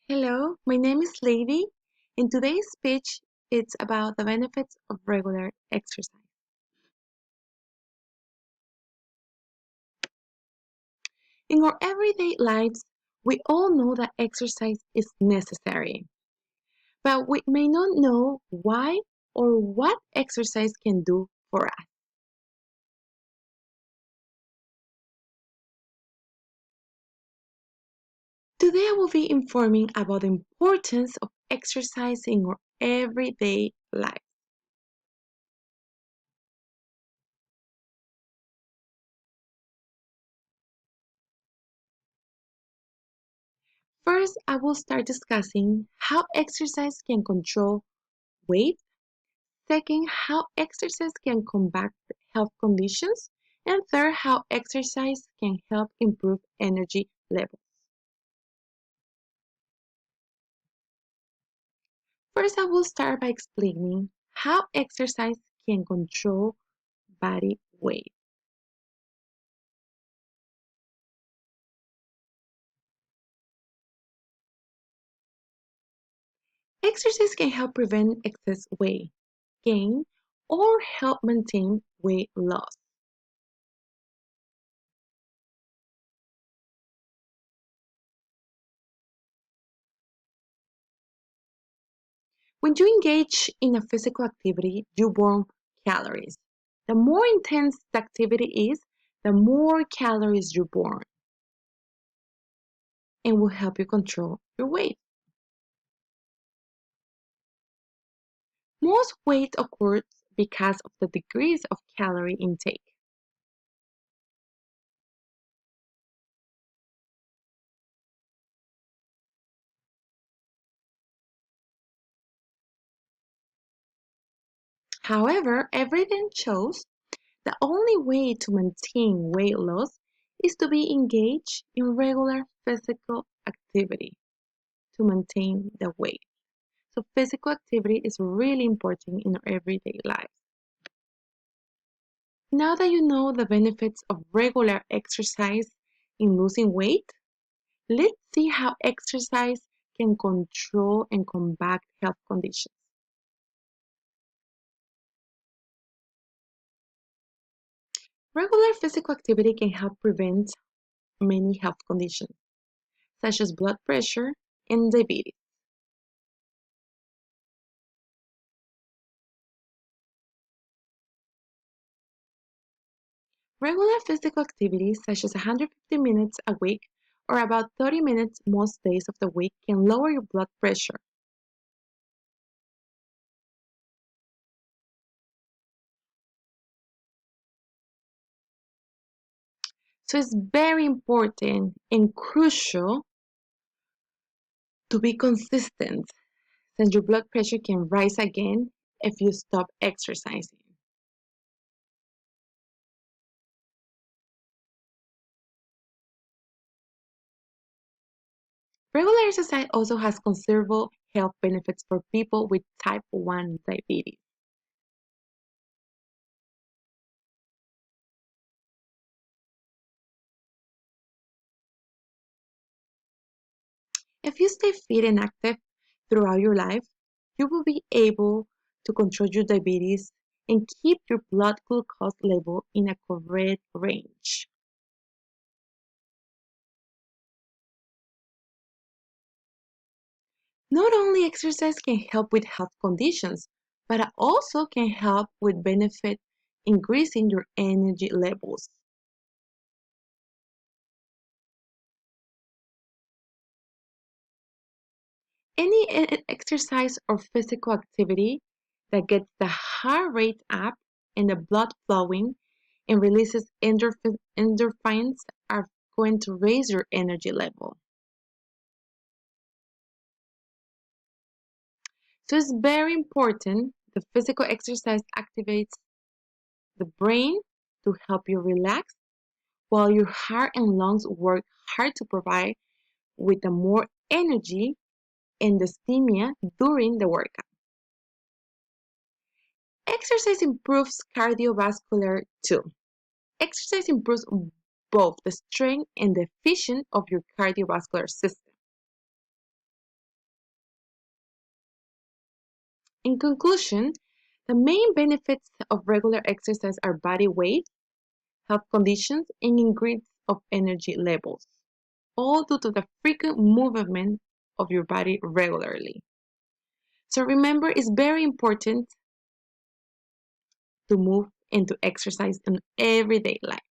Hello, my name is Lady, and today's speech is about the benefits of regular exercise. In our everyday lives, we all know that exercise is necessary, but we may not know why or what exercise can do for us. Today I will be informing about the importance of exercise in our everyday life. First, I will start discussing how exercise can control weight. Second, how exercise can combat health conditions. And third, how exercise can help improve energy levels. First, I will start by explaining how exercise can control body weight. Exercise can help prevent excess weight gain or help maintain weight loss. When you engage in a physical activity, you burn calories. The more intense the activity is, the more calories you burn and will help you control your weight. Most weight occurs because of the degrees of calorie intake. However, evidence shows the only way to maintain weight loss is to be engaged in regular physical activity to maintain the weight. So physical activity is really important in our everyday life. Now that you know the benefits of regular exercise in losing weight, let's see how exercise can control and combat health conditions. Regular physical activity can help prevent many health conditions, such as blood pressure and diabetes. Regular physical activity, such as 150 minutes a week or about 30 minutes most days of the week, can lower your blood pressure. So it's very important and crucial to be consistent since your blood pressure can rise again if you stop exercising. Regular exercise also has considerable health benefits for people with type 1 diabetes. If you stay fit and active throughout your life, you will be able to control your diabetes and keep your blood glucose level in a correct range. Not only exercise can help with health conditions, but it also can help with benefit increasing your energy levels. Any exercise or physical activity that gets the heart rate up and the blood flowing and releases endorphins are going to raise your energy level. So it's very important. The physical exercise activates the brain to help you relax, while your heart and lungs work hard to provide with the more energy and the stamina during the workout. Exercise improves cardiovascular too. Exercise improves both the strength and the efficiency of your cardiovascular system. In conclusion, the main benefits of regular exercise are body weight, health conditions, and increase of energy levels, all due to the frequent movement of your body regularly. So remember, it's very important to move and to exercise in everyday life.